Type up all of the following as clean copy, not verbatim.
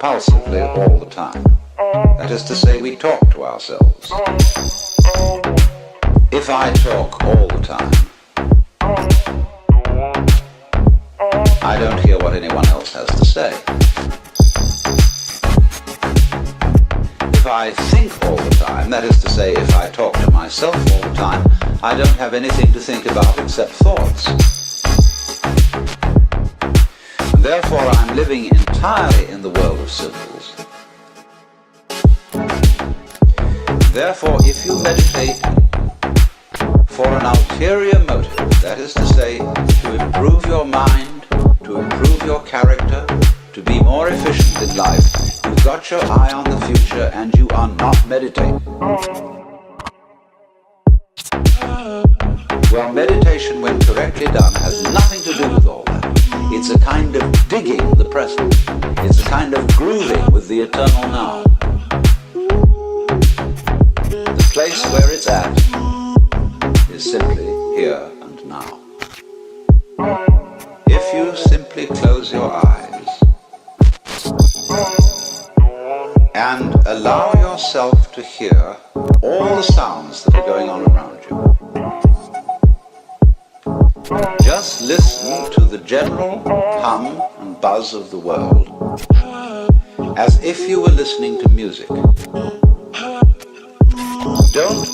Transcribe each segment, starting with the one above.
compulsively all the time. That is to say, we talk to ourselves. If I talk all the time, I don't hear what anyone else has to say. If I think all the time, that is to say, if I talk to myself all the time, I don't have anything to think about except thoughts. And therefore, I'm living entirely in the world of symbols. Therefore, if you meditate for an ulterior motive, that is to say, to improve your mind, to improve your character, to be more efficient in life, you've got your eye on the future and you are not meditating. Well, meditation, when correctly done, has nothing to do with all that. It's a kind of digging the present. It's a kind of grooving with the eternal now. The place where it's at is simply here and now. If you simply close your eyes and allow yourself to hear all the sounds that are going on around you, just listen to the general hum and buzz of the world as if you were listening to music. Don't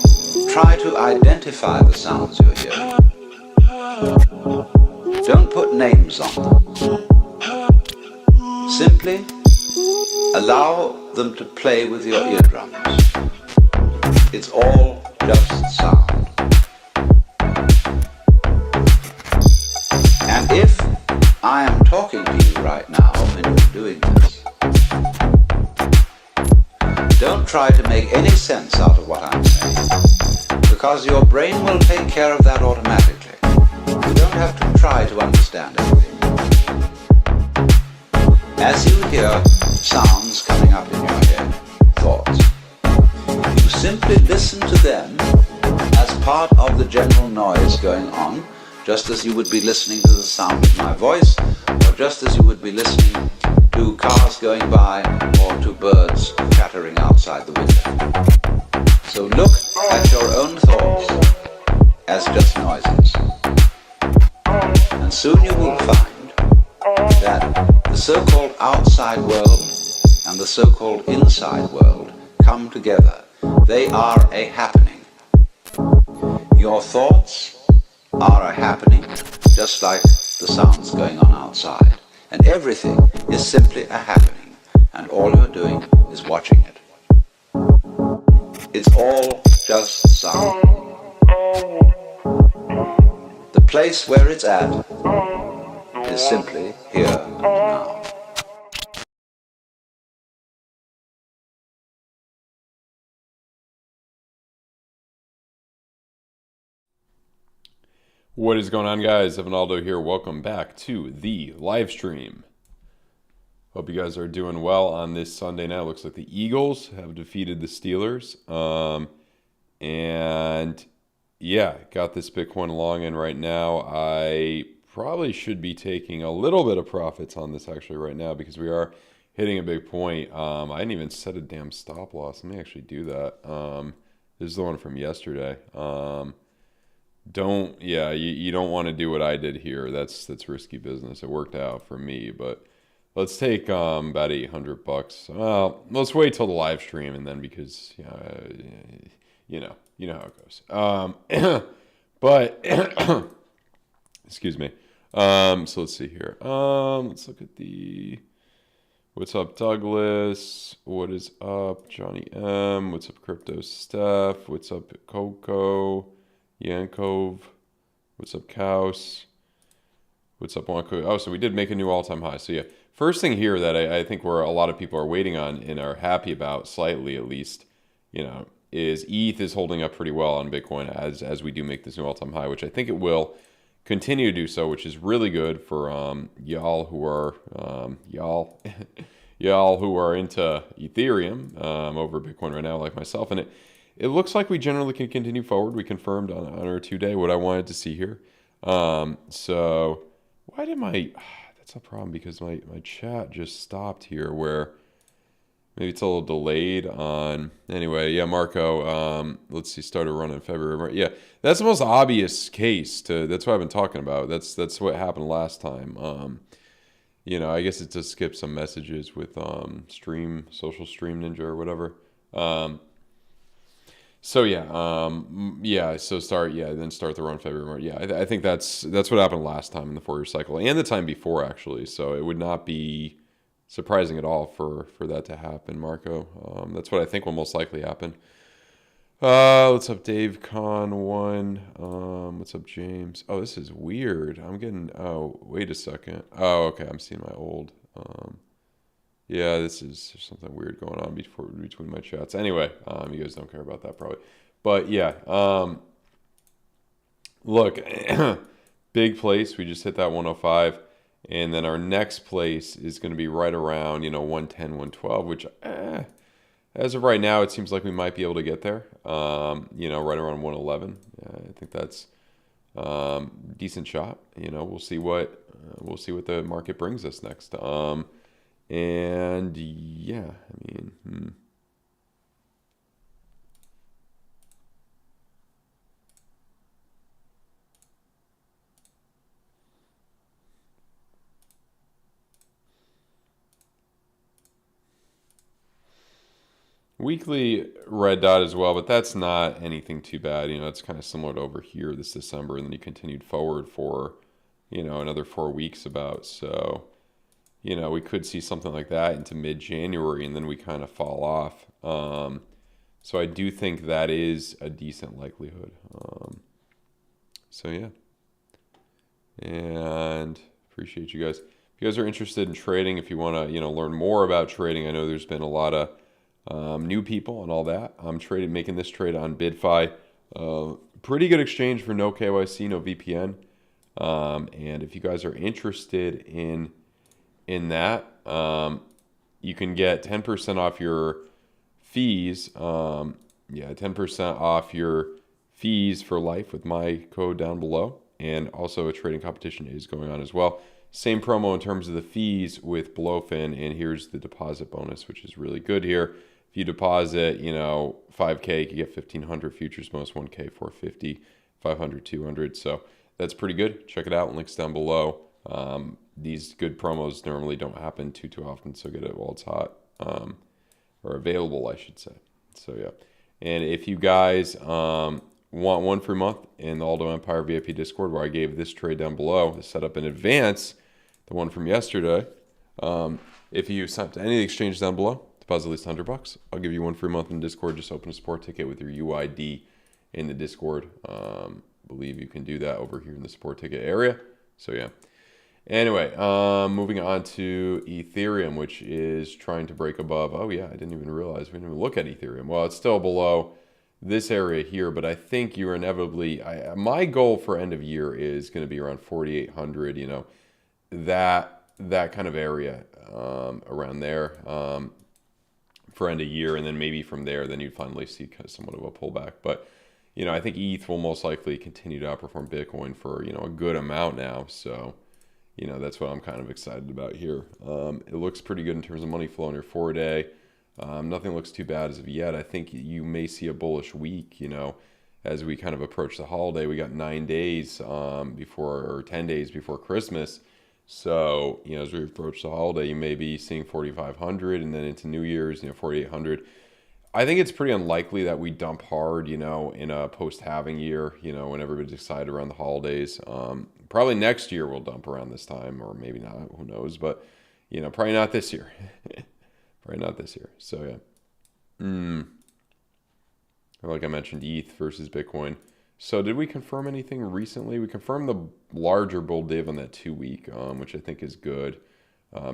try to identify the sounds you hear. Don't put names on them. Simply allow them to play with your eardrums. It's all just sound. And if I am talking to you right now and you're doing this, don't try to make any sense out of what I'm saying, because your brain will take care of that automatically. You don't have to try to understand everything. As you hear sounds coming up in your head, thoughts, you simply listen to them as part of the general noise going on, just as you would be listening to the sound of my voice, or just as you would be listening to cars going by or to birds chattering outside the window. So look at your own thoughts as just noises. And soon you will find that the so-called outside world and the so-called inside world come together. They are a happening. Your thoughts are a happening, just like the sounds going on outside. And everything is simply a happening, and all you're doing is watching it. It's all just sound. The place where it's at is simply here and now. What is going on, guys? Evanaldo here. Welcome back to the live stream. Hope you guys are doing well on this Sunday night. Looks like the Eagles have defeated the Steelers. And yeah, got this Bitcoin long in right now. I probably should be taking a little bit of profits on this actually right now because we are hitting a big point. I didn't even set a damn stop loss. Let me actually do that. This is the one from yesterday. You don't want to do what I did here. That's risky business. It worked out for me, but let's take about $800. Well, let's wait till the live stream and then because you know how it goes. But excuse me. So let's see here. Let's look at the what's up, Douglas. What is up, Johnny M? What's up, Crypto Steph? What's up, Coco? Yankov, what's up, Kaus? What's up, Wanko? Oh, so we did make a new all-time high. So yeah, first thing here that I think where a lot of people are waiting on and are happy about, slightly at least, is ETH is holding up pretty well on Bitcoin as we do make this new all-time high, which I think it will continue to do so, which is really good for y'all who are y'all who are into Ethereum over Bitcoin right now, like myself, and it looks like we generally can continue forward. We confirmed on our 2-day what I wanted to see here. So why did that's a problem because my chat just stopped here where Maybe it's a little delayed on. Anyway, yeah, Marco. Let's see. Started running in February. Yeah, that's the most obvious case. That's what I've been talking about. That's what happened last time. I guess it just skipped some messages with social stream ninja or whatever. Um, so yeah, yeah. So then start the run February. March. Yeah, I think that's what happened last time in the 4-year cycle and the time before actually. So it would not be surprising at all for that to happen, Marco. That's what I think will most likely happen. What's up, Dave Con one? What's up, James? Oh, this is weird. I'm getting. Oh, wait a second. Oh, okay. I'm seeing my old. Yeah, there's something weird going on between my chats. Anyway, you guys don't care about that probably, but yeah. Look, big place. We just hit that 105. And then our next place is going to be right around, 110, 112, which as of right now, it seems like we might be able to get there, right around 111. I think that's decent shot. We'll see what the market brings us next. And yeah, I mean, Weekly red dot as well, but that's not anything too bad. It's kind of similar to over here this December, and then you continued forward for, another 4 weeks about. So, we could see something like that into mid-January, and then we kind of fall off. So I do think that is a decent likelihood. So yeah, and appreciate you guys. If you guys are interested in trading, if you want to, learn more about trading, I know there's been a lot of new people and all that. I'm making this trade on BYDFI. Pretty good exchange for no KYC, no VPN. And if you guys are interested in that, you can get 10% off your fees. 10% off your fees for life with my code down below. And also a trading competition is going on as well. Same promo in terms of the fees with BloFin. And here's the deposit bonus, which is really good here. If you deposit, 5K, you get 1,500 futures, most 1K, 450, 500, 200. So that's pretty good. Check it out. Links down below. These good promos normally don't happen too often, so get it while it's hot, or available, I should say. So yeah. And if you guys want one free month in the Aldo Empire VIP Discord, where I gave this trade down below, the setup in advance, the one from yesterday, if you sign up to any of the exchanges down below, deposit at least $100, I'll give you one free month in Discord. Just open a support ticket with your UID in the Discord. Believe you can do that over here in the support ticket area. So yeah. Anyway, moving on to Ethereum, which is trying to break above. Oh yeah, I didn't even realize we didn't even look at Ethereum. Well, it's still below this area here, but I think you're inevitably. My goal for end of year is going to be around 4,800. That kind of area around there for end of year, and then maybe from there, then you'd finally see kind of somewhat of a pullback. But I think ETH will most likely continue to outperform Bitcoin for a good amount now. So. That's what I'm kind of excited about here. It looks pretty good in terms of money flow on your 4-day. Nothing looks too bad as of yet. I think you may see a bullish week, as we kind of approach the holiday. We got 9 days or 10 days before Christmas. So, as we approach the holiday, you may be seeing 4,500, and then into New Year's, 4,800. I think it's pretty unlikely that we dump hard, in a post-halving year, when everybody's excited around the holidays. Probably next year we'll dump around this time, or maybe not, who knows, but, probably not this year. Probably not this year. So, yeah. Like I mentioned, ETH versus Bitcoin. So did we confirm anything recently? We confirmed the larger bull div on that 2-week, which I think is good.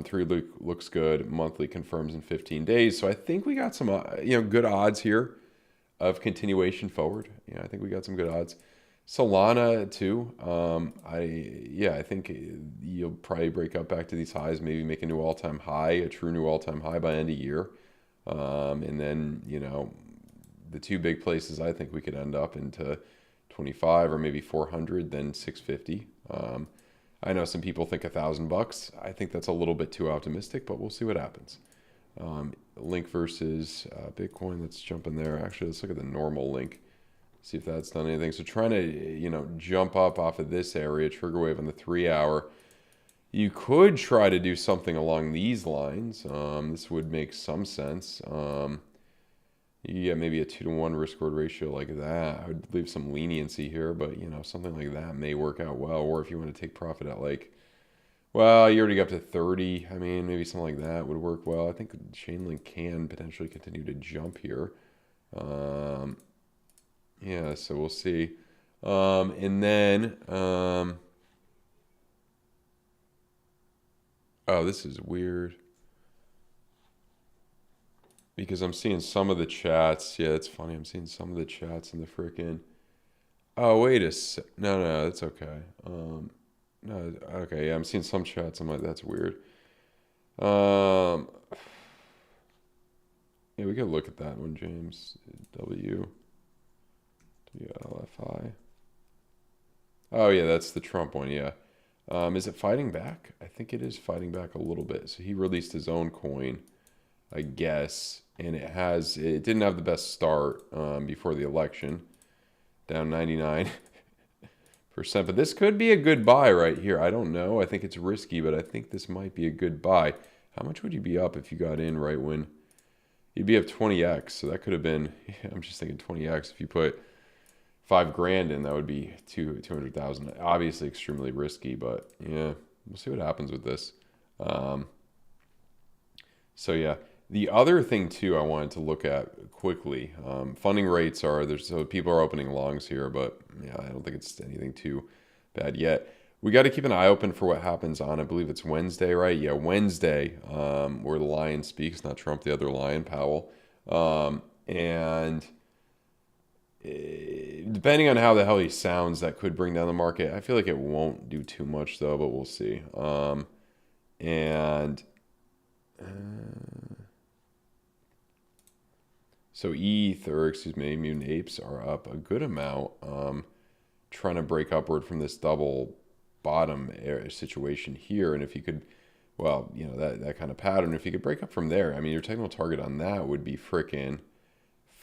3 looks good. Monthly confirms in 15 days. So I think we got some, good odds here of continuation forward. I think we got some good odds. Solana too. I think you'll probably break up back to these highs, maybe make a new all-time high, a true new all-time high by end of year. And then, the 2 big places I think we could end up into 25 or maybe 400, then 650. I know some people think $1,000. I think that's a little bit too optimistic, but we'll see what happens. Link versus Bitcoin. Let's jump in there. Actually, let's look at the normal link. See if that's done anything. So trying to, jump up off of this area, trigger wave on the 3 hour. You could try to do something along these lines. This would make some sense. You get maybe a 2-to-1 risk-reward ratio like that. I would leave some leniency here, but something like that may work out well. Or if you want to take profit at you already got up to 30. I mean, maybe something like that would work well. I think Chainlink can potentially continue to jump here. Yeah, so we'll see. And then, oh, this is weird. Because I'm seeing some of the chats. Yeah, it's funny. I'm seeing some of the chats in the frickin'. Oh, wait a sec. No, that's okay. No, okay, yeah, I'm seeing some chats. I'm like, that's weird. Yeah, we could look at that one, James. WLFI. Oh, yeah, that's the Trump one, yeah. Is it fighting back? I think it is fighting back a little bit. So he released his own coin, I guess, and it didn't have the best start before the election, down 99%. But this could be a good buy right here. I don't know. I think it's risky, but I think this might be a good buy. How much would you be up if you got in right when you'd be up 20x? So that could have been, I'm just thinking 20x. If you put $5,000 in, that would be 200,000. Obviously extremely risky, but yeah, we'll see what happens with this. So yeah, the other thing too I wanted to look at quickly, funding rates so people are opening longs here, but yeah, I don't think it's anything too bad yet. We got to keep an eye open for what happens on, I believe it's Wednesday, right? Yeah, Wednesday, where the lion speaks, not Trump, the other lion, Powell. And depending on how the hell he sounds, that could bring down the market. I feel like it won't do too much though, but we'll see. So Mutant Apes are up a good amount, trying to break upward from this double bottom situation here. And if you could, that kind of pattern, if you could break up from there, I mean, your technical target on that would be frickin'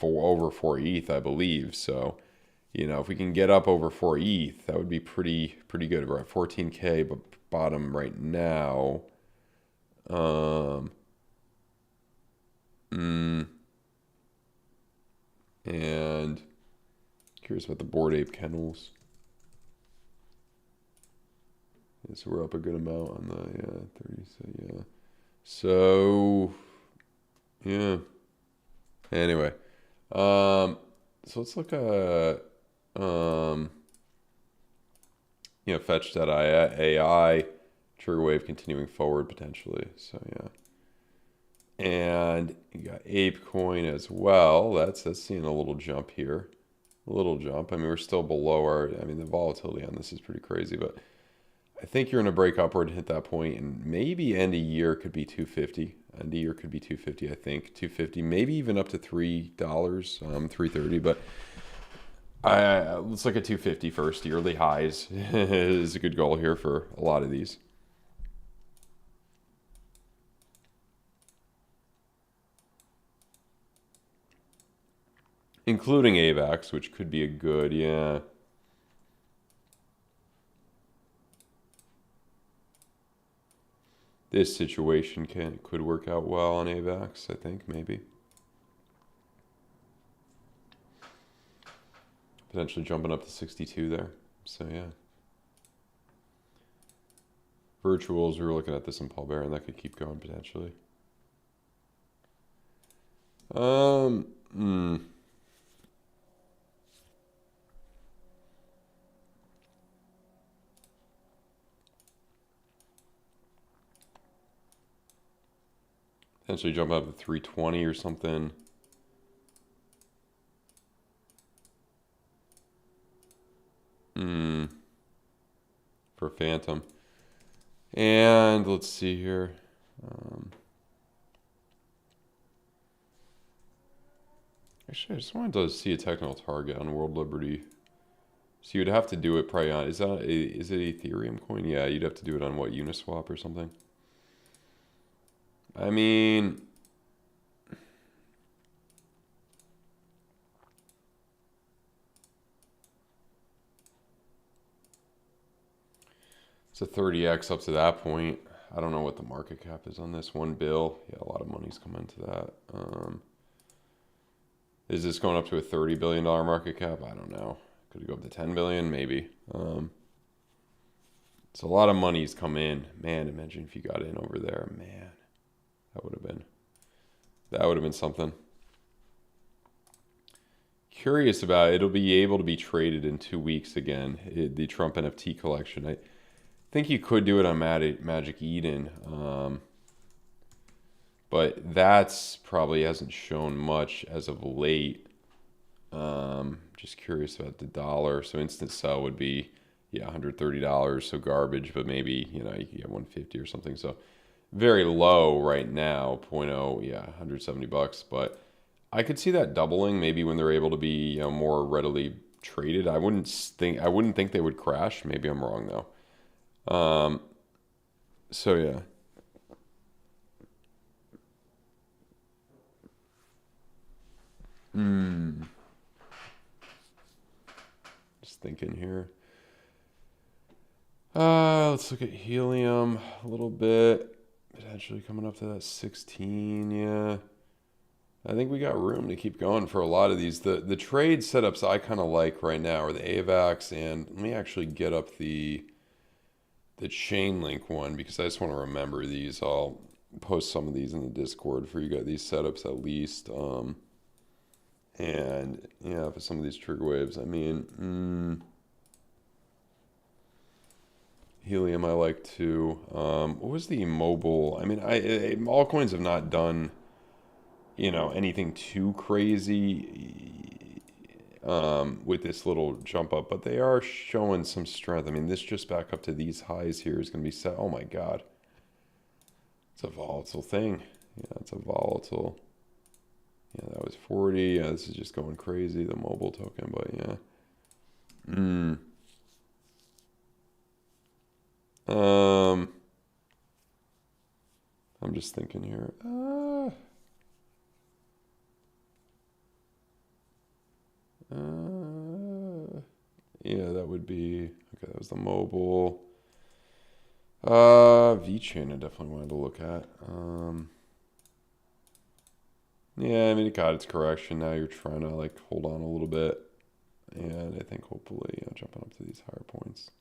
over 4 ETH, I believe. So, if we can get up over 4 ETH, that would be pretty good. We're at 14K, but bottom right now. And curious about the Bored Ape kennels. Yeah, so we're up a good amount on the 30. So yeah. Anyway, so let's look at Fetch.ai trigger wave continuing forward potentially. So yeah. And you got ApeCoin as well. That's seeing a little jump here. A little jump. I mean, we're still below the volatility on this is pretty crazy, but I think you're in a break upward and hit that point, and maybe end of year could be 250. End of year could be 250, I think. 250, maybe even up to $3, 330, but let's look at 250 first. Yearly highs is a good goal here for a lot of these. Including AVAX, which could be a good, yeah. This situation could work out well on AVAX, I think, maybe. Potentially jumping up to 62 there. So, yeah. Virtuals, we were looking at this in Paul Barron. That could keep going, potentially. Potentially jump up to 320 or something. For Phantom. And let's see here. Actually, I just wanted to see a technical target on World Liberty. So you'd have to do it probably on, is it Ethereum coin? Yeah, you'd have to do it on what, Uniswap or something? I mean, It's a 30x up to that point. I don't know what the market cap is on this. 1 bill. Yeah, a lot of money's come into that. Is this going up to a $30 billion market cap? I don't know. Could it go up to 10 billion? Maybe. So a lot of money's come in. Man, imagine if you got in over there. Man, that would have been something. Curious about it. It'll be able to be traded in 2 weeks again. The Trump NFT collection. I think you could do it on Magic Eden. But that's probably hasn't shown much as of late. Just curious about the dollar. So instant sell would be, yeah, $130. So garbage, but maybe, you could get 150 or something. So very low right now, 0.0, yeah, $170. But I could see that doubling maybe when they're able to be, more readily traded. I wouldn't think they would crash. Maybe I'm wrong though. So yeah. Just thinking here. Let's look at helium a little bit. Potentially coming up to that 16, yeah. I think we got room to keep going for a lot of these. The trade setups I kind of like right now are the AVAX, and let me actually get up the Chainlink one because I just want to remember these. I'll post some of these in the Discord for you guys, these setups at least. And yeah, for some of these trigger waves, I mean, helium I like too. What was the mobile? I mean, altcoins have not done, anything too crazy with this little jump up, but they are showing some strength. I mean, this just back up to these highs here is going to be set. Oh my God. It's a volatile thing. Yeah, it's a volatile. Yeah, that was 40. Yeah, this is just going crazy, the mobile token, but yeah. I'm just thinking here. Yeah, that would be, okay, that was the mobile. VeChain I definitely wanted to look at. Yeah, I mean, it got its correction. Now you're trying to hold on a little bit. And I think hopefully, jumping up to these higher points.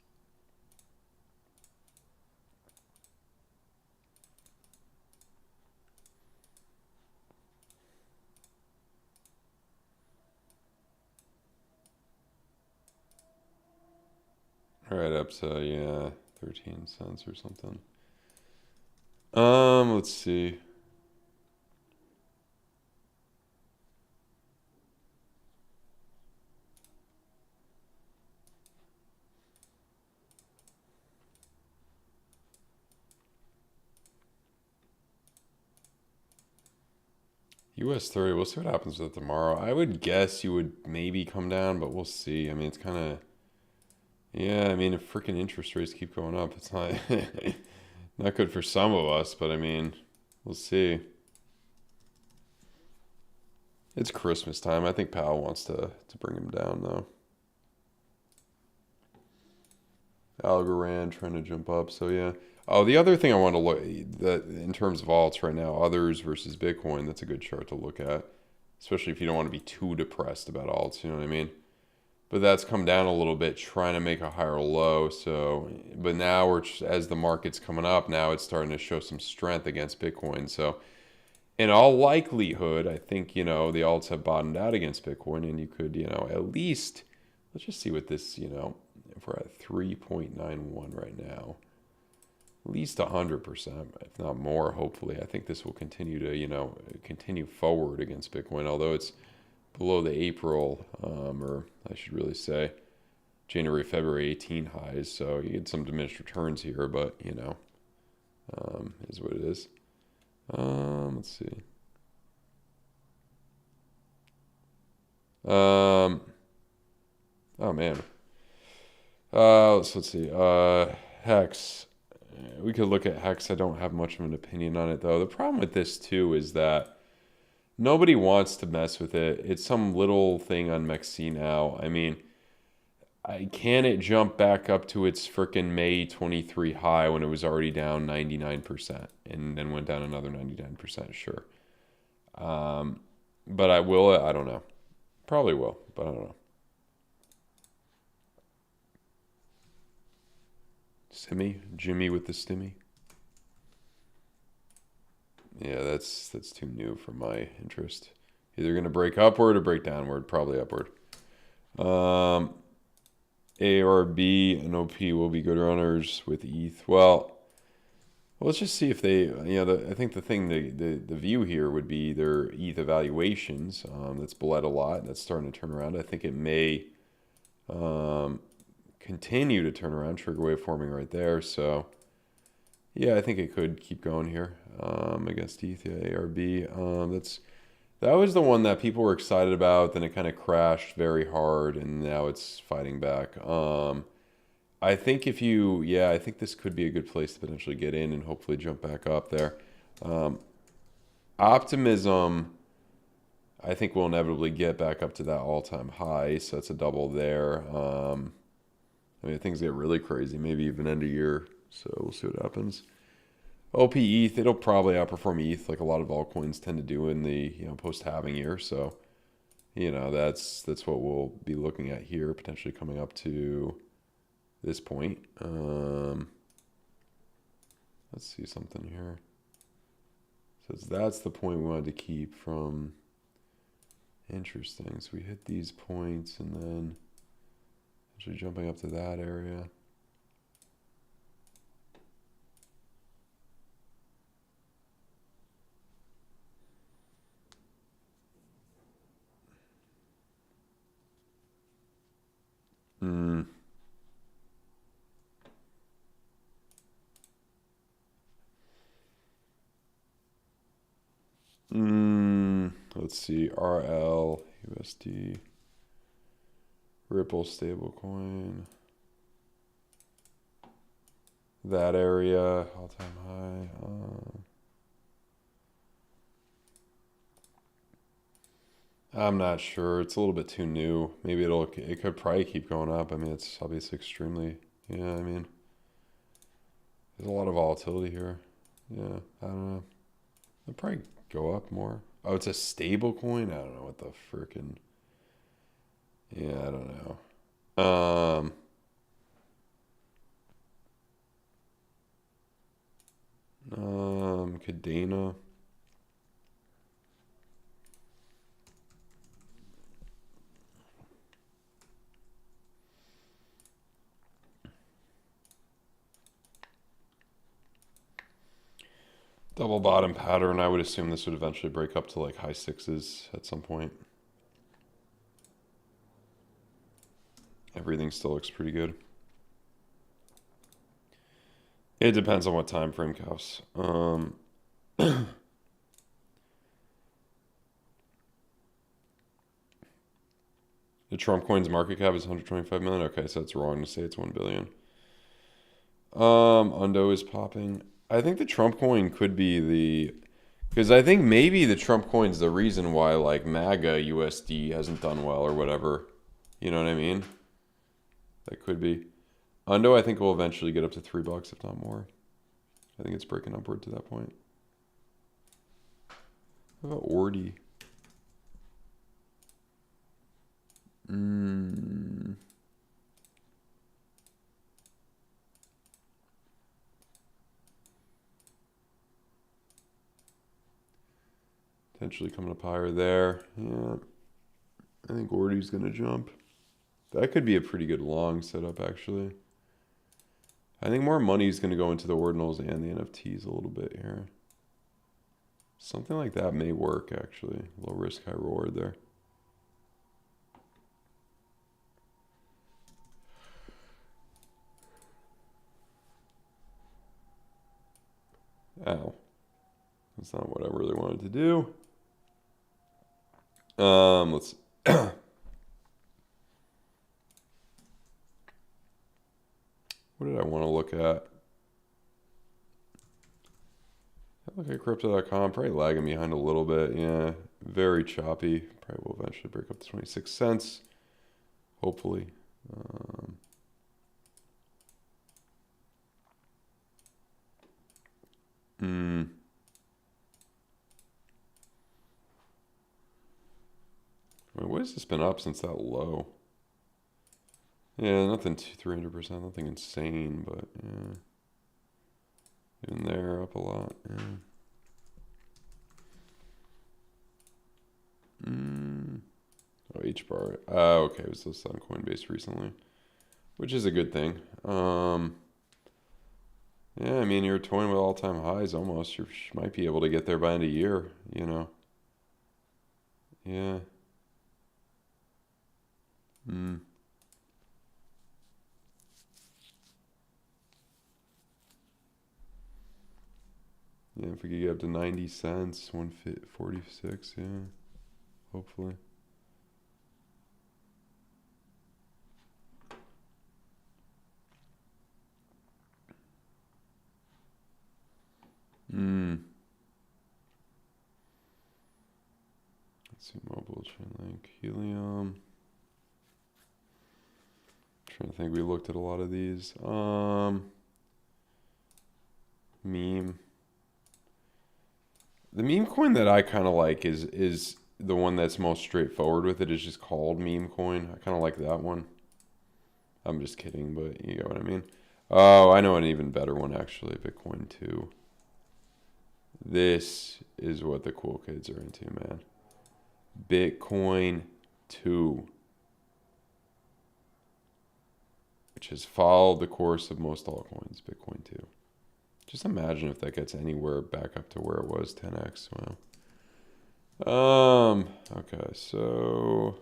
All right, up to, yeah, 13 cents or something. Let's see. US 30, we'll see what happens with it tomorrow. I would guess you would maybe come down, but we'll see. I mean, it's kind of, yeah, I mean, if freaking interest rates keep going up, it's not, not good for some of us, but I mean, we'll see. It's Christmas time. I think Powell wants to bring him down, though. Algorand trying to jump up, so yeah. Oh, the other thing I want to look that in terms of alts right now, others versus Bitcoin, that's a good chart to look at, especially if you don't want to be too depressed about alts, you know what I mean? But that's come down a little bit, trying to make a higher low. So, but now as the market's coming up, now it's starting to show some strength against Bitcoin. So, in all likelihood, I think the alts have bottomed out against Bitcoin, and you could at least let's just see what this if we're at 3.91 right now. At least 100%, if not more, hopefully. I think this will continue to, continue forward against Bitcoin, although it's below the April, or I should really say January, February 18 highs. So you get some diminished returns here, but, is what it is. Let's see. Oh, man. Let's see. Hex. We could look at Hex. I don't have much of an opinion on it, though. The problem with this, too, is that nobody wants to mess with it. It's some little thing on Mexi now. I mean, can it jump back up to its frickin' May 23 high when it was already down 99% and then went down another 99%? Sure. But I don't know. Probably will, but I don't know. Jimmy with the stimmy. Yeah, that's too new for my interest. Either going to break upward or break downward. Probably upward. ARB and OP will be good runners with ETH. Well, let's just see if they, I think the view here would be their ETH evaluations. That's bled a lot. That's starting to turn around. I think it may continue to turn around. Trigger wave forming right there. So, yeah, I think it could keep going here against ETH. Yeah, ARB. That was the one that people were excited about. Then it kind of crashed very hard, and now it's fighting back. I think I think this could be a good place to potentially get in and hopefully jump back up there. Optimism, I think will inevitably get back up to that all-time high, so that's a double there. Things get really crazy, maybe even end of year, so we'll see what happens. OP ETH, it'll probably outperform ETH like a lot of altcoins tend to do in the post-halving year. So, that's what we'll be looking at here, potentially coming up to this point. Let's see something here. So that's the point we wanted to keep from. Interesting. So we hit these points and then actually jumping up to that area. Let's see, RL, USD, Ripple stablecoin. That area, all-time high. I'm not sure. It's a little bit too new. Maybe it could probably keep going up. It's obviously extremely, there's a lot of volatility here. Yeah, I don't know. It'll probably go up more. Oh, it's a stable coin? I don't know what the frickin'. Yeah, I don't know. Cadena. Double bottom pattern. I would assume this would eventually break up to like high sixes at some point. Everything still looks pretty good. It depends on what time frame, Kels. The Trump coin's market cap is 125 million. Okay, so it's wrong to say it's 1 billion. Undo is popping. I think the Trump coin could be because I think maybe the Trump coin's the reason why like MAGA USD hasn't done well or whatever. You know what I mean? That could be. Undo, I think, will eventually get up to $3, if not more. I think it's breaking upward to that point. How about Ordi? Potentially coming up higher there. Yeah. I think Ordi's going to jump. That could be a pretty good long setup, actually. I think more money is going to go into the ordinals and the NFTs a little bit here. Something like that may work, actually. Low risk, high reward there. Ow. That's not what I really wanted to do. Let's... What did I want to look at? I look at crypto.com, probably lagging behind a little bit. Yeah, very choppy. Probably will eventually break up to 26 cents. Hopefully. Wait, what has this been up since that low? Yeah, nothing 300%, nothing insane, but yeah. Even there, up a lot, yeah. Oh, H-bar. Okay, it was listed on Coinbase recently, which is a good thing. Yeah, I mean, you're toying with all-time highs almost. You might be able to get there by end of year, you know. Yeah. Yeah, if we could get up to 90 cents, 146, yeah, hopefully. Let's see, mobile Chainlink, Helium. Trying to think, we looked at a lot of these. Meme. The meme coin that I kind of like is the one that's most straightforward with it. Is just called meme coin. I kind of like that one. I'm just kidding, but you get what I mean. Oh, I know an even better one actually. Bitcoin 2. This is what the cool kids are into, man. Bitcoin 2. Which has followed the course of most altcoins. Bitcoin 2. Just imagine if that gets anywhere back up to where it was, 10x. Wow. Okay, so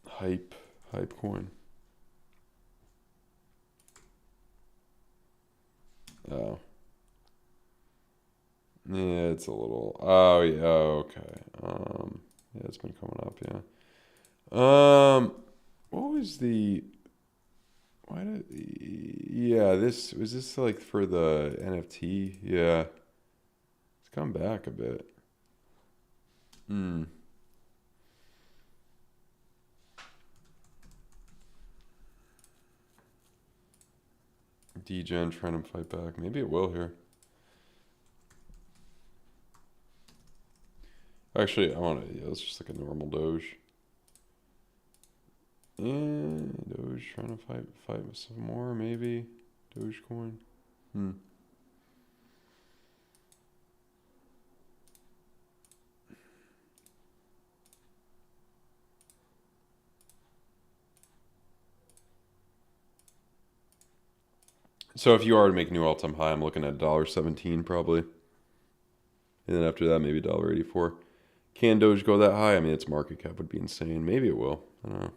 hype coin. Oh. Yeah, it's a little. Oh yeah, okay. Yeah, it's been coming up, yeah. What was the why did yeah, this like for the NFT? Yeah. It's come back a bit. Degen trying to fight back. Maybe it will here. Actually, let's just look at normal Doge. And Doge trying to fight with some more, maybe. Dogecoin. So if you are to make a new all-time high, I'm looking at $1.17 probably. And then after that, maybe $1.84. Can Doge go that high? I mean, its market cap would be insane. Maybe it will. I don't know.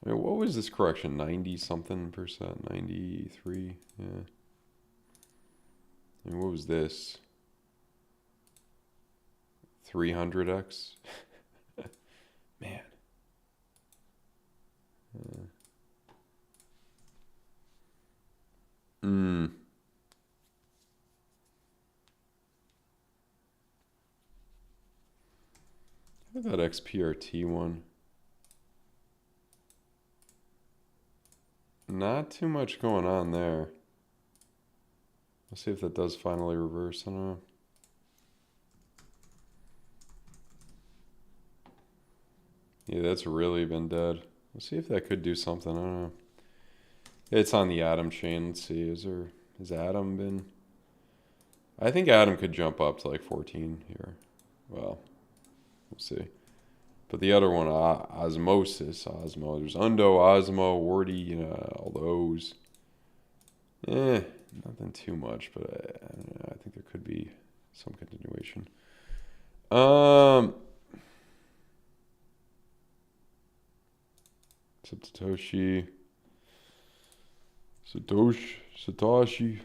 I mean, what was this correction? 90-something%? 93? Yeah. I mean, what was this? 300x? Man. Look at that XPRT one. Not too much going on there. Let's see if that does finally reverse. I don't know. Yeah, that's really been dead. Let's see if that could do something. I don't know. It's on the Atom chain. Let's see. Has Atom been? I think Atom could jump up to like 14 here. Well, we'll see. But the other one, Osmo. There's Undo, Osmo, Wardy, all those. Nothing too much, but I don't know. I think there could be some continuation. Satoshi.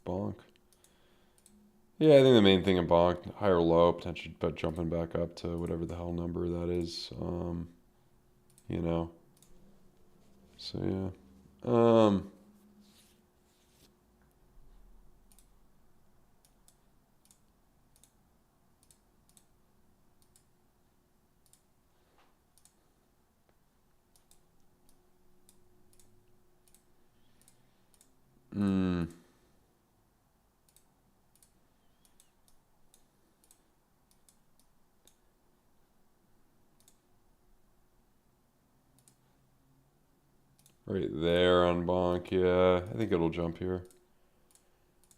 Bonk. Yeah, I think the main thing in Bonk, high or low, potentially but jumping back up to whatever the hell number that is. So yeah. right there on Bonk. Yeah, I think it'll jump here.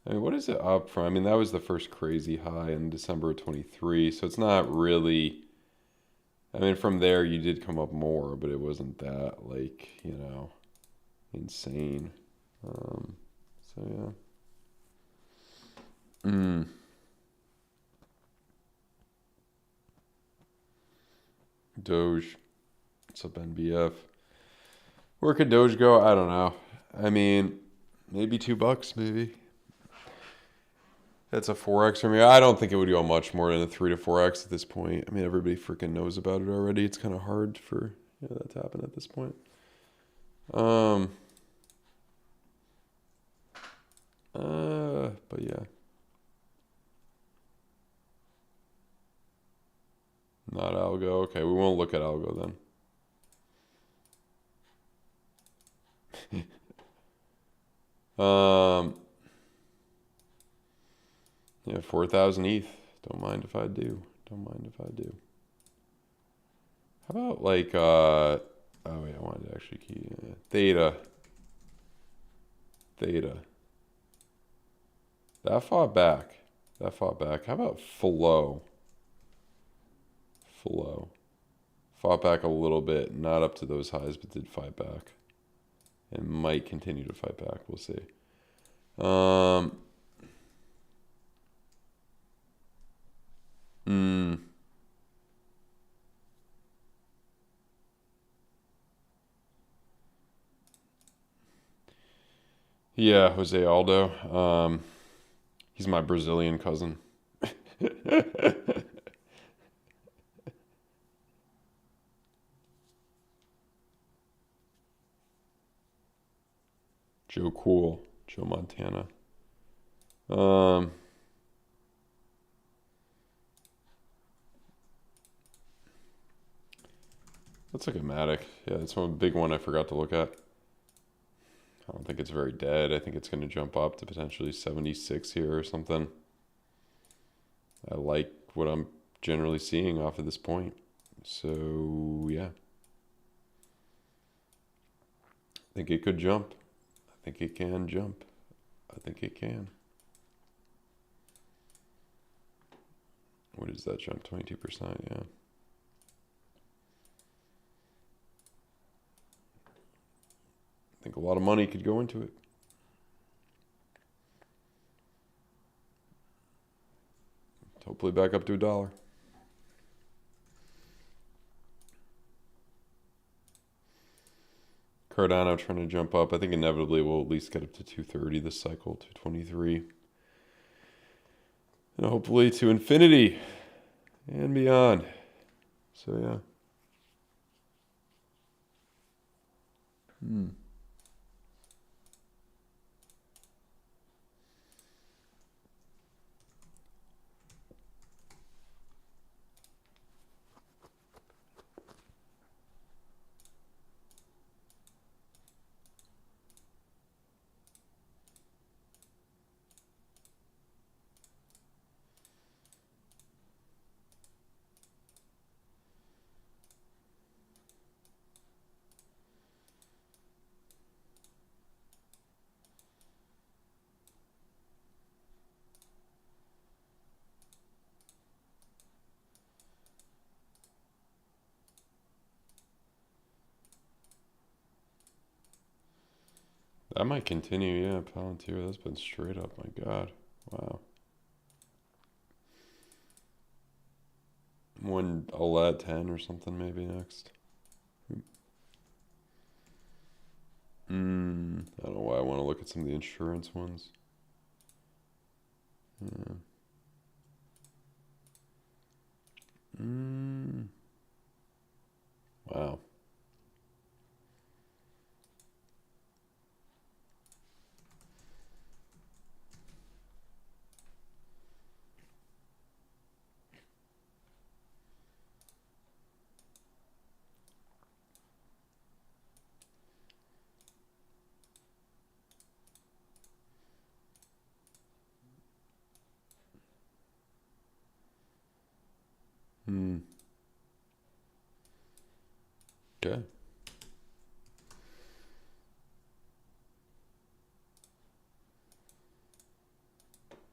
I mean, what is it up from? I mean, that was the first crazy high in December of 23, so it's not really. I mean, from there you did come up more, but it wasn't that, like, you know, insane. So yeah. Doge. What's up, NBF? Where could Doge go? I don't know. I mean, maybe $2, maybe. That's a 4x for me. I don't think it would go much more than a 3 to 4x at this point. I mean, everybody freaking knows about it already. It's kind of hard for that to happen at this point. But yeah. Not algo. Okay, we won't look at algo then. Yeah, 4,000 ETH. Don't mind if I do. Don't mind if I do. How about like oh wait, I wanted to actually key Theta. That fought back. How about Flow? Fought back a little bit, not up to those highs, but did fight back. And might continue to fight back. We'll see. Yeah, Jose Aldo. He's my Brazilian cousin. Joe Cool, Joe Montana. Let's look at Matic. Yeah, that's one big one I forgot to look at. I don't think it's very dead. I think it's going to jump up to potentially 76 here or something. I like what I'm generally seeing off of this point. So, yeah. I think it could jump. I think it can jump. I think it can. What is that jump? 22%, yeah. I think a lot of money could go into it. Hopefully back up to $1. Cardano trying to jump up. I think inevitably we'll at least get up to 230 this cycle, 223. And hopefully to infinity and beyond. So yeah. That might continue, yeah. Palantir, that's been straight up, my God. Wow. One OLED 10 or something maybe next. I don't know why I want to look at some of the insurance ones. Yeah. Wow. Okay.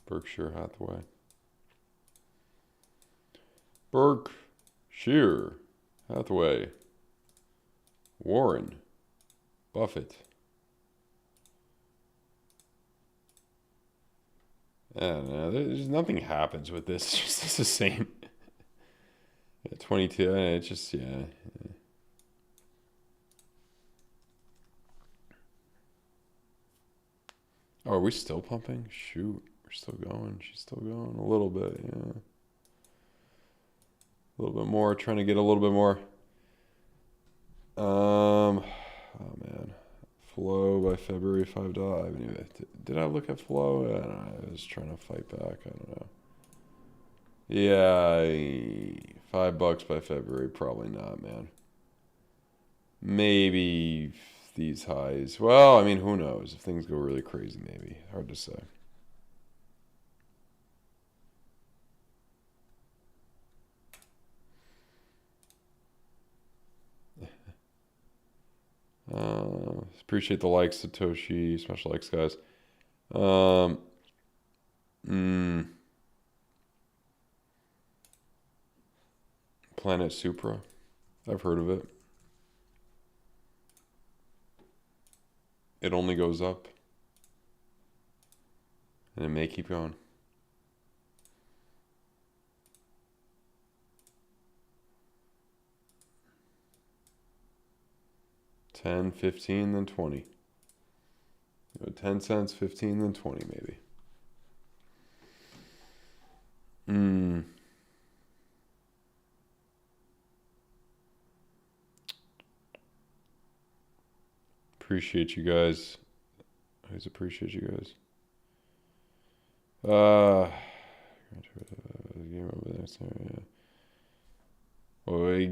Berkshire Hathaway. Berkshire Hathaway. Warren Buffett. I don't know. There's nothing happens with this. It's just the same. 22. It's just, yeah. Oh, are we still pumping? Shoot. We're still going. She's still going a little bit, yeah. A little bit more. Trying to get a little bit more. Oh, man. Flow by February, $5. I haven't even, did I look at flow? I don't know. I was trying to fight back. I don't know. Yeah, $5 by February. Probably not, man. Maybe these highs. Well, I mean, who knows? If things go really crazy, maybe. Hard to say. Appreciate the likes, Satoshi. Smash the likes, guys. Planet Supra. I've heard of it. It only goes up. And it may keep going. $10, $15, then $20. 10 cents, 15, then 20 maybe. Appreciate you guys. I always appreciate you guys. Well,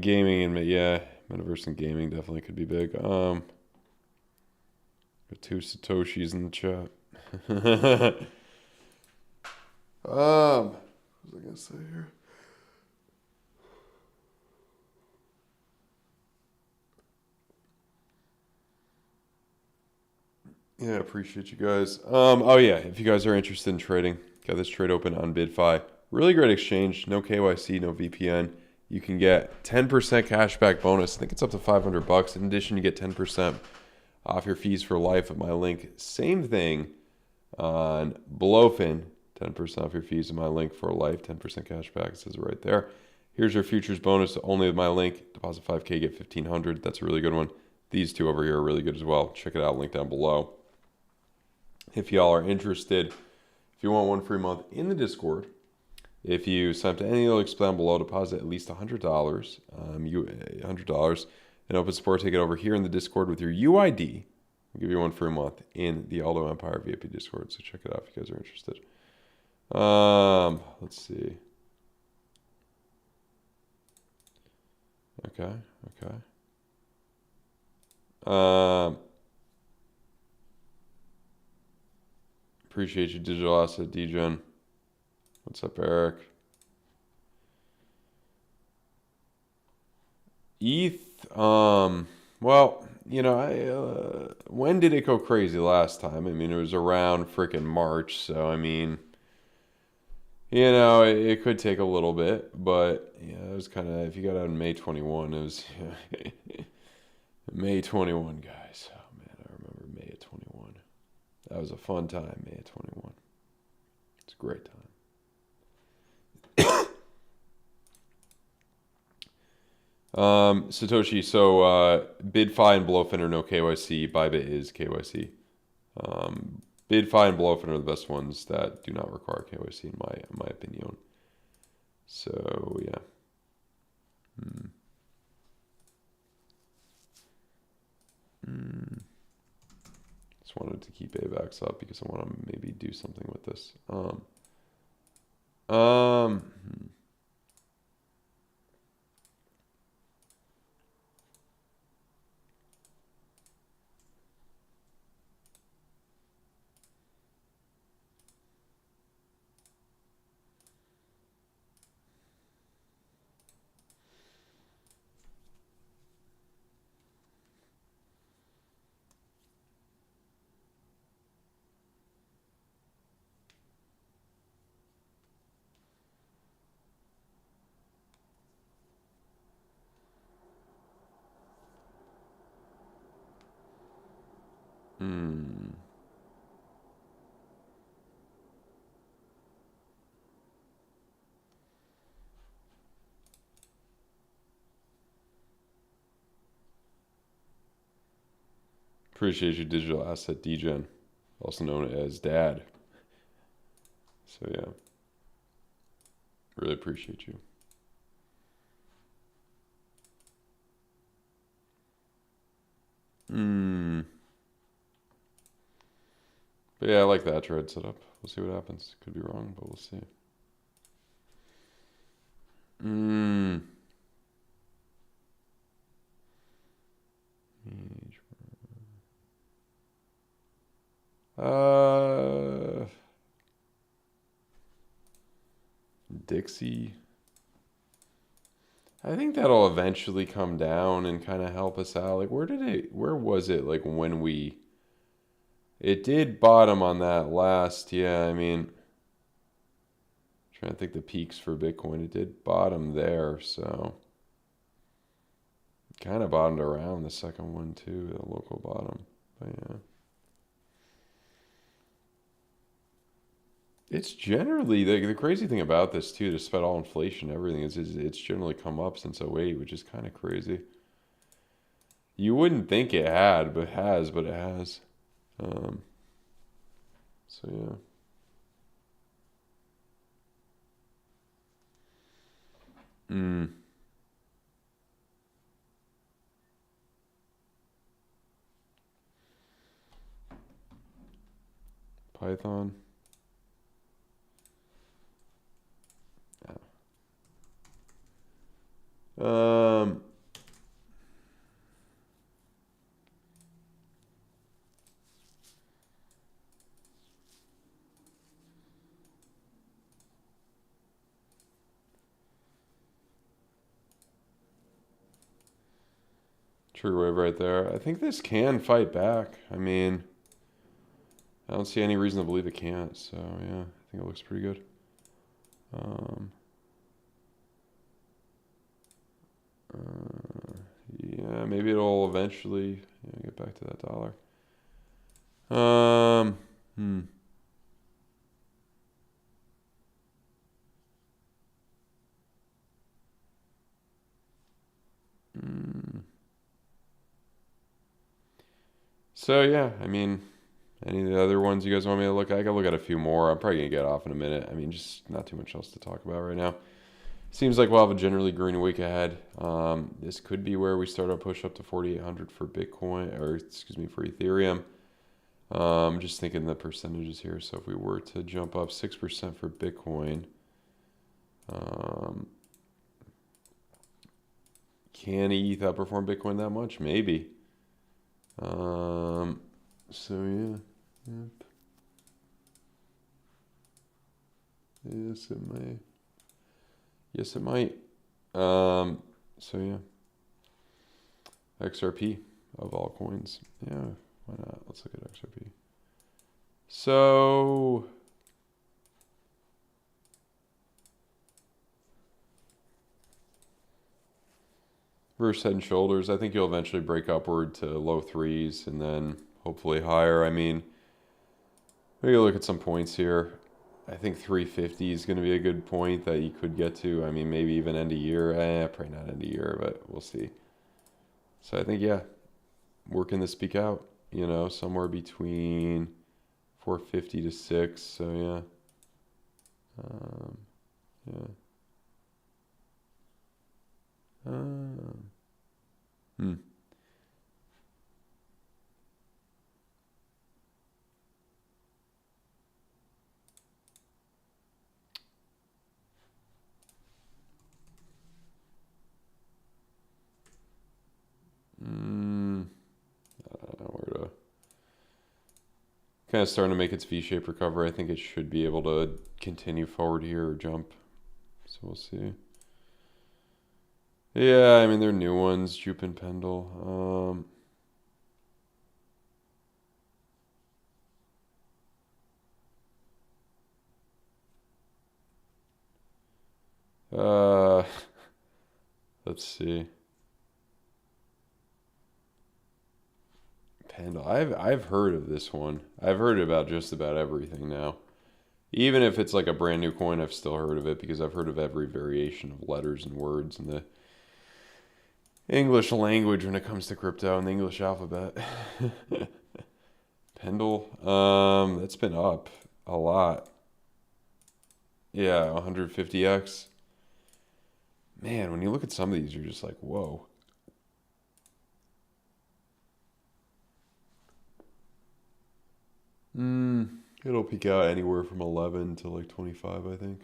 gaming and yeah, metaverse and gaming definitely could be big. Got 2 Satoshis in the chat. What was I gonna say here? Yeah, appreciate you guys. Oh yeah, if you guys are interested in trading, got this trade open on BYDFI. Really great exchange. No KYC, no VPN. You can get 10% cashback bonus. I think it's up to $500. In addition, you get 10% off your fees for life at my link. Same thing on BloFin. 10% off your fees at my link for life. 10% cashback. It says it right there. Here's your futures bonus only with my link. Deposit 5K, get 1,500. That's a really good one. These two over here are really good as well. Check it out. Link down below. If y'all are interested, if you want one free month in the Discord, if you sign up to any link down below, deposit at least $100, $100, and open support ticket over here in the Discord with your UID. I'll give you one free month in the Aldo Empire VIP Discord. So check it out if you guys are interested. Let's see. Okay. Appreciate you, Digital Asset Degen. What's up, Eric? ETH, well, you know, when did it go crazy last time? I mean, it was around freaking March, so I mean, you know, it could take a little bit, but yeah, it was kind of, if you got out in May 21, it was May 21, guys. Oh man, I remember May of 21. That was a fun time, May of 21. It's a great time. Satoshi, so BidFi and BloFin are no KYC. Bybit is KYC. BidFi and BloFin are the best ones that do not require KYC in my opinion. So yeah. Just wanted to keep AVAX up because I want to maybe do something with this. Hmm. Appreciate you, digital asset degen, also known as Dad. So yeah, really appreciate you. Hmm. But yeah, I like that trade setup. We'll see what happens. Could be wrong, but we'll see. Hmm. Dixie. I think that'll eventually come down and kind of help us out. Like, where was it? Like, it did bottom on that last, yeah, I mean, trying to think the peaks for Bitcoin. It did bottom there, so kind of bottomed around the second one too, the local bottom. But yeah. It's generally the crazy thing about this too, despite all inflation and everything, is it's generally come up since '08, which is kind of crazy. You wouldn't think it had, but it has. Um, so yeah. Mm, Python. Um, Trigger wave right there. I think this can fight back. I mean, I don't see any reason to believe it can't. So yeah, I think it looks pretty good. Um, yeah, maybe it'll eventually get back to that dollar. Um, hmm. Mm. So yeah, I mean, any of the other ones you guys want me to look at? I can look at a few more. I'm probably gonna get off in a minute. I mean, just not too much else to talk about right now. Seems like we'll have a generally green week ahead. This could be where we start our push up to 4,800 for Bitcoin, or excuse me, for Ethereum. Just thinking the percentages here. So if we were to jump up 6% for Bitcoin, um, can ETH outperform Bitcoin that much? Maybe. So yeah, yep. Yes, it may. Yes, it might. So yeah, XRP of all coins. Yeah, why not? Let's look at XRP. So versus head and shoulders, I think you'll eventually break upward to low threes and then hopefully higher. I mean, maybe look at some points here. I think 350 is going to be a good point that you could get to. I mean, maybe even end of year. Probably not end of year, but we'll see. So I think, yeah, working this peak out, somewhere between 450 to 6. So yeah. Yeah. Hmm. I don't know where to. Kind of starting to make its V-shaped recovery. I think it should be able to continue forward here or jump. So we'll see. Yeah, I mean, they're new ones, Jupe and Pendle. Uh, let's see. Pendle. I've heard of this one. I've heard about just about everything now. Even if it's like a brand new coin, I've still heard of it because I've heard of every variation of letters and words in the English language when it comes to crypto and the English alphabet. Pendle, that's been up a lot. Yeah, 150x. Man, when you look at some of these, you're just like, whoa. It'll peak out anywhere from 11 to like 25, I think.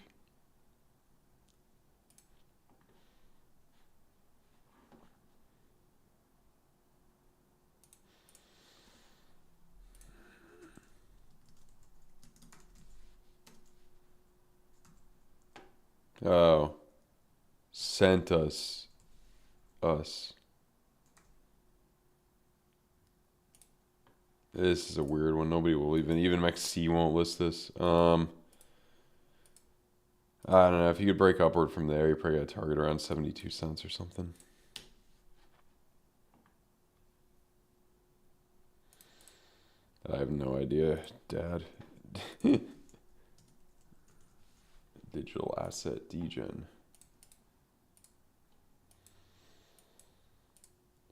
Oh, sent us. This is a weird one. Nobody will even MXC won't list this. I don't know. If you could break upward from there, you probably got a target around 72 cents or something. I have no idea, Dad. Digital asset degen.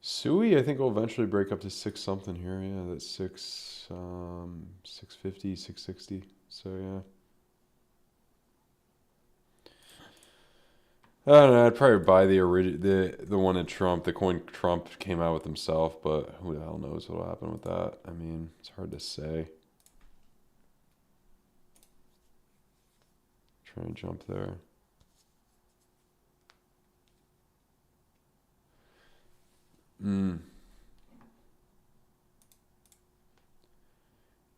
Sui, I think, will eventually break up to 6 something here. Yeah, that's 650, 660. So yeah. I don't know. I'd probably buy the one that Trump, the coin Trump came out with himself, but who the hell knows what'll happen with that? I mean, it's hard to say. Try and jump there.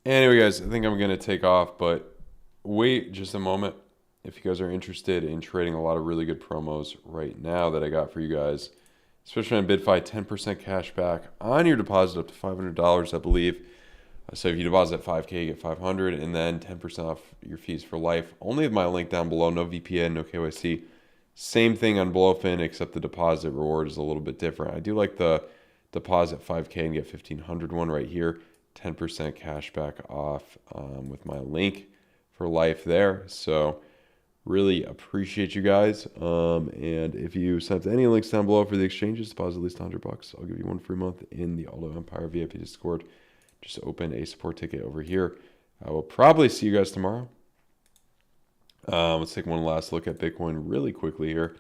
Anyway, guys, I think I'm going to take off, but wait just a moment. If you guys are interested in trading a lot of really good promos right now that I got for you guys, especially on BitFi, 10% cash back on your deposit up to $500, I believe. So if you deposit 5K, you get 500, and then 10% off your fees for life. Only with my link down below, no VPN, no KYC. Same thing on BloFin, except the deposit reward is a little bit different. I do like the deposit 5K and get 1,500 one right here. 10% cash back off with my link for life there. So really appreciate you guys. And if you sent any links down below for the exchanges, deposit at least $100. I'll give you one free month in the Aldo Empire VIP Discord. Just open a support ticket over here. I will probably see you guys tomorrow. Let's take one last look at Bitcoin really quickly here.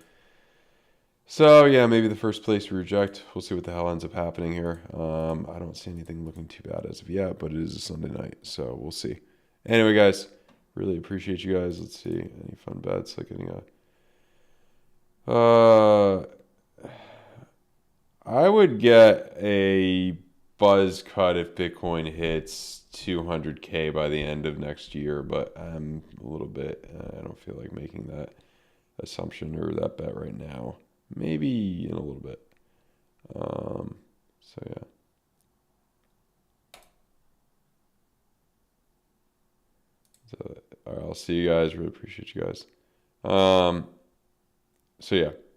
So yeah, maybe the first place we reject. We'll see what the hell ends up happening here. I don't see anything looking too bad as of yet, but it is a Sunday night, so we'll see. Anyway, guys, really appreciate you guys. Let's see, any fun bets like getting a. I would get a buzz cut if Bitcoin hits 200K by the end of next year, but I'm a little bit. I don't feel like making that assumption or that bet right now. Maybe in a little bit. So yeah. So, all right, I'll see you guys. Really appreciate you guys. So yeah.